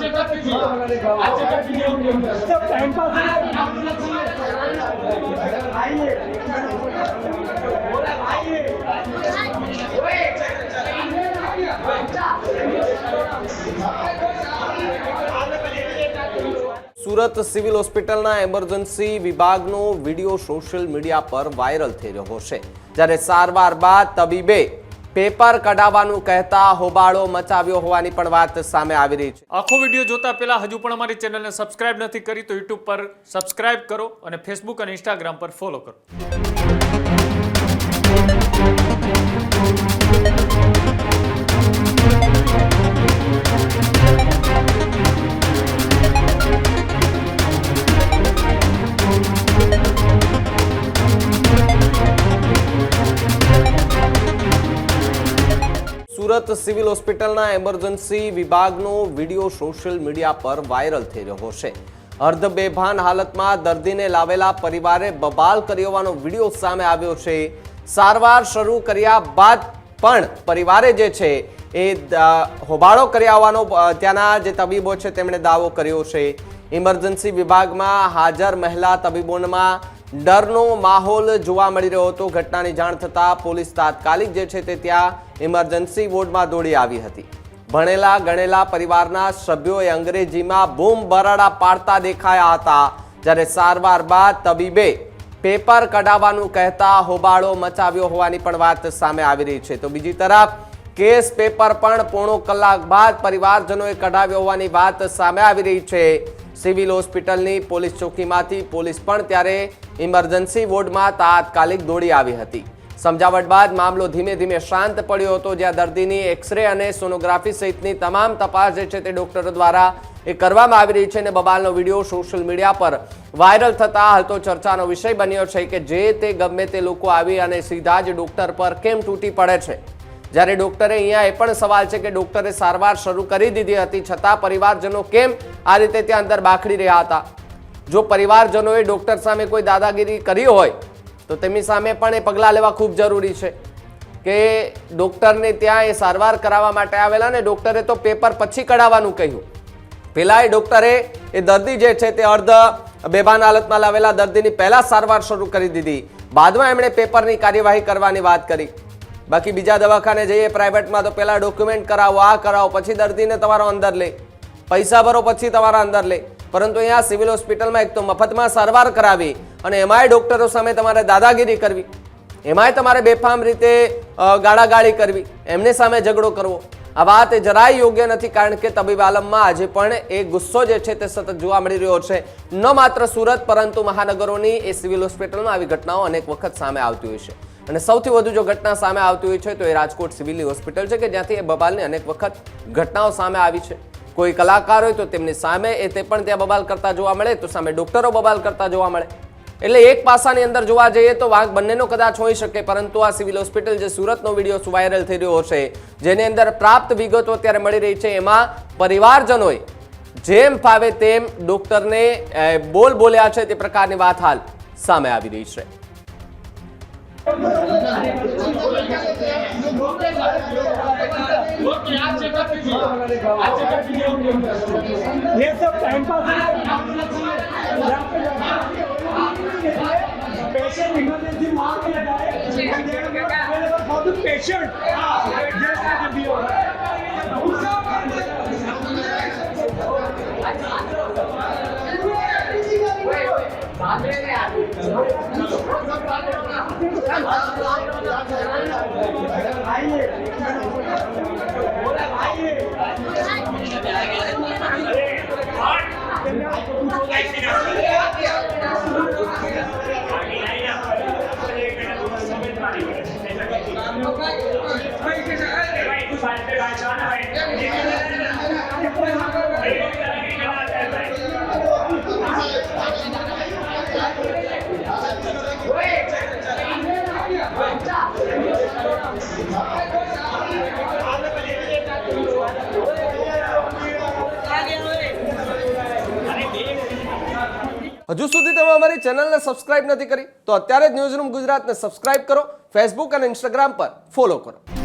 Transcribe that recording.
सब टाइम पास સુરત સિવિલ હોસ્પિટલના એમરજન્સી વિભાગનો વિડીયો સોશિયલ મીડિયા પર વાયરલ થઈ રહ્યો છે, જ્યારે સારવાર બાદ તબીબે પેપર કઢાવવાનું કહેતા હોબાળો મચાવ્યો હોવાની પણ વાત સામે આવી રહી છે। આખો વિડીયો જોતા પહેલા હજુ પણ અમારી ચેનલને સબસ્ક્રાઇબ નથી કરી તો યુટ્યુબ પર સબસ્ક્રાઇબ કરો અને ફેસબુક અને ઇન્સ્ટાગ્રામ પર ફોલો કરો। સુરત સિવિલ હોસ્પિટલના એમરજન્સી વિભાગનો વિડીયો સોશિયલ મીડિયા પર વાયરલ થઈ રહ્યો છે। અર્ધ બેભાન હાલતમાં દર્દીને લાવેલા પરિવારે બબાલ કર્યો હોવાનો વિડીયો સામે આવ્યો છે। સારવાર શરૂ કર્યા બાદ પણ પરિવારે જે છે એ હોબાળો કર્યા હોવાનો ત્યાંના જે તબીબો છે તેમણે દાવો કર્યો છે। ઇમરજન્સી વિભાગમાં હાજર મહિલા તબીબોમાં ડરનો માહોલ જોવા મળી રહ્યો હતો। ઘટનાની જાણ થતાં પોલીસ તાત્કાલિક જે છે તે ત્યાં ઇમરજન્સી વોર્ડમાં દોડી આવી હતી। ભણેલા ગણેલા પરિવારના સભ્યોએ અંગ્રેજીમાં બૂમ બરાડા પાડતા દેખાયા હતા, જ્યારે સારવાર બાદ તબીબે પેપર કઢાવવાનું કહેતા હોબાળો મચાવ્યો હોવાની પણ વાત સામે આવી રહી છે। તો બીજી તરફ કેસ પેપર પણ પોણો કલાક બાદ પરિવારજનોએ કઢાવ્યો હોવાની વાત સામે આવી રહી છે। સિવિલ હોસ્પિટલની પોલીસ ચોકીમાંથી પોલીસ પણ ત્યારે ઇમરજન્સી વોર્ડમાં તાત્કાલિક દોડી આવી હતી। સમજાવટ બાદ મામલો ધીમે ધીમે શાંત પડ્યો હતો, જ્યાં દર્દીની એક્સરે અને સોનોગ્રાફી સહિતની તમામ તપાસ જે છે તે ડોક્ટરો દ્વારા એ કરવામાં આવી રહી છે અને બબાલનો વિડીયો સોશિયલ મીડિયા પર વાયરલ થતા હાલ તો ચર્ચાનો વિષય બન્યો છે કે જે તે ગમે તે લોકો આવી અને સીધા જ ડોક્ટર પર કેમ તૂટી પડે છે, જ્યારે ડોક્ટરે અહીંયા એ પણ સવાલ છે કે ડોક્ટરે સારવાર શરૂ કરી દીધી હતી છતાં પરિવારજનો કેમ આ રીતે ત્યાં અંદર બાખડી રહ્યા હતા। જો પરિવારજનોએ ડોક્ટર સામે કોઈ દાદાગીરી કરી હોય તો તેમની સામે પણ એ પગલાં લેવા ખૂબ જરૂરી છે કે ડોક્ટરને ત્યાં એ સારવાર કરાવવા માટે આવેલા ને ડોક્ટરે તો પેપર પછી કઢાવવાનું કહ્યું। પહેલા એ ડોક્ટરે એ દર્દી જે છે તે અર્ધ બેભાન હાલતમાં લાવેલા દર્દીની પહેલા સારવાર શરૂ કરી દીધી, બાદમાં એમણે પેપરની કાર્યવાહી કરવાની વાત કરી। બાકી બીજા દવાખાને જઈએ પ્રાઇવેટમાં તો પહેલા ડોક્યુમેન્ટ કરાવો, આ કરાવો, પછી દર્દીને તમારો અંદર લે, પૈસા ભરો પછી તમારા અંદર લે, પરંતુ અહીંયા સિવિલ હોસ્પિટલમાં એક તો મફતમાં સારવાર કરાવી અને એમાંય ડોક્ટરો સામે તમારે દાદાગીરી કરવી, એમાંય તમારે બેફામ રીતે ગાળાગાળી કરવી, એમને સામે ઝઘડો કરવો, આ વાત એ જરાય યોગ્ય નથી। કારણ કે તબીબ આલમમાં આજે પણ એ ગુસ્સો જે છે તે સતત જોવા મળી રહ્યો છે। ન માત્ર સુરત પરંતુ મહાનગરોની એ સિવિલ હોસ્પિટલમાં આવી ઘટનાઓ અનેક વખત સામે આવતી હોય છે અને સૌથી વધુ જો ઘટના સામે આવતી હોય છે તો એ રાજકોટ સિવિલની હોસ્પિટલ છે કે જ્યાંથી એ બબાલની અનેક વખત ઘટનાઓ સામે આવી છે। કોઈ કલાકાર હોય તો તેમની સામે એ તે પણ ત્યાં બબાલ કરતા જોવા મળે, તો સામે ડોક્ટરો બબાલ કરતા જોવા મળે। એટલે એક પાસાની અંદર જોવા જઈએ તો વાંક બંનેનો કદાચ હોઈ શકે, પરંતુ આ સિવિલ હોસ્પિટલ જે સુરતનો વિડીયો વાયરલ થઈ રહ્યો છે જેની અંદર પ્રાપ્ત વિગતો અત્યારે મળી રહી છે, એમાં પરિવારજનોએ જેમ ફાવે તેમ ડોક્ટરને બોલ બોલ્યા છે તે પ્રકારની વાત હાલ સામે આવી રહી છે। ये सब time pass patient emergency mark लगाए for the patient just be હજુ સુધી તમે અમારી ચેનલને સબસ્ક્રાઇબ નથી કરી તો અત્યારે જ ન્યૂઝરૂમ ગુજરાતને સબસ્ક્રાઇબ કરો, ફેસબુક અને ઇન્સ્ટાગ્રામ પર ફોલો કરો।